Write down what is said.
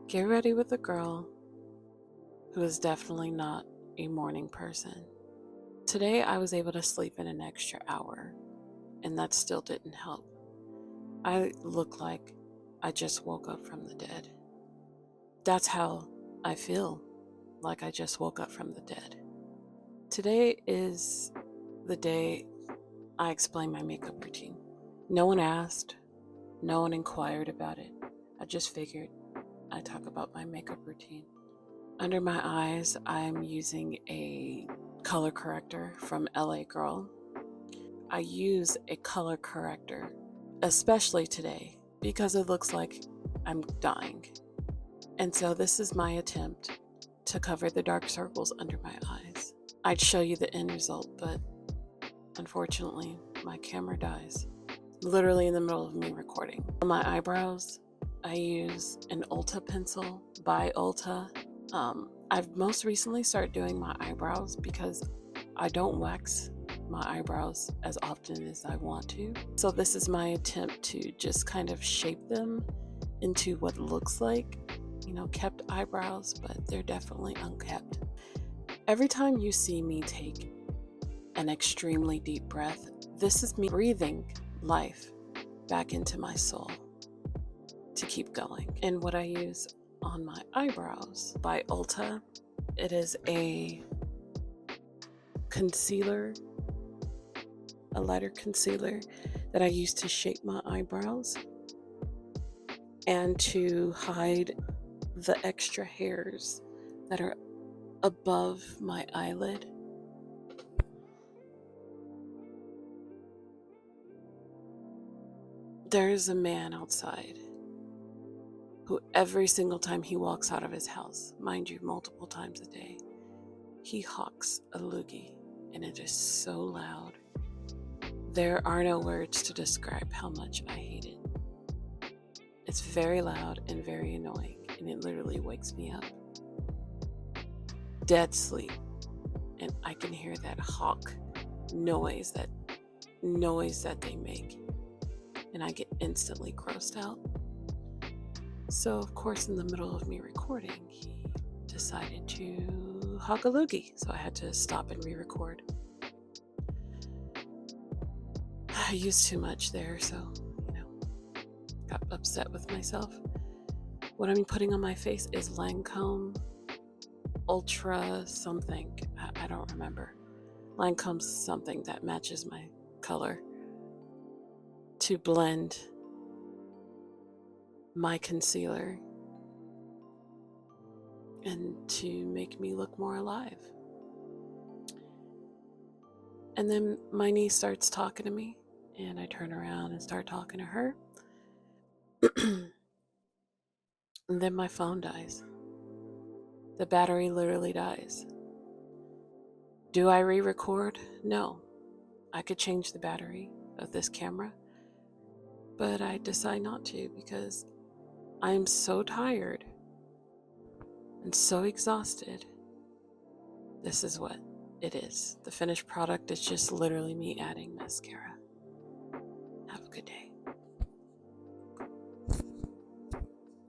Get ready with a girl who is definitely not a morning person. Today I was able to sleep in an extra hour, and that still didn't help. I look like I just woke up from the dead. That's how I feel, like I just woke up from the dead. Today is the day I explain my makeup routine. No one asked, no one inquired about it. I just figured I'd talk about my makeup routine. Under my eyes, I'm using a color corrector from LA Girl. I use a color corrector, especially today, because it looks like I'm dying. And so this is my attempt to cover the dark circles under my eyes. I'd show you the end result, but unfortunately, my camera dies literally in the middle of me recording. On my eyebrows, I use an Ulta pencil by Ulta. I've most recently started doing my eyebrows because I don't wax my eyebrows as often as I want to. So this is my attempt to just kind of shape them into what looks like, kept eyebrows, but they're definitely unkept. Every time you see me take an extremely deep breath, this is me breathing life back into my soul to keep going. And what I use on my eyebrows by Ulta, it is a concealer, a lighter concealer that I use to shape my eyebrows and to hide the extra hairs that are above my eyelid. There is a man outside who every single time he walks out of his house, mind you, multiple times a day, he hawks a loogie, and it is so loud. There are no words to describe how much I hate it. It's very loud and very annoying, and it literally wakes me up. Dead sleep, and I can hear that hawk noise, that they make, and I get instantly grossed out. So, of course, in the middle of me recording, he decided to hawk a loogie, so I had to stop and re-record. I used too much there, so, got upset with myself. What I'm putting on my face is Lancome Ultra something. I don't remember. Lancome something that matches my color to blend my concealer and to make me look more alive. And then my niece starts talking to me, and I turn around and start talking to her. And then my phone dies. The battery literally dies. Do I re-record? No. I could change the battery of this camera, but I decide not to because I'm so tired and so exhausted. This is what it is. The finished product is just literally me adding mascara. Have a good day.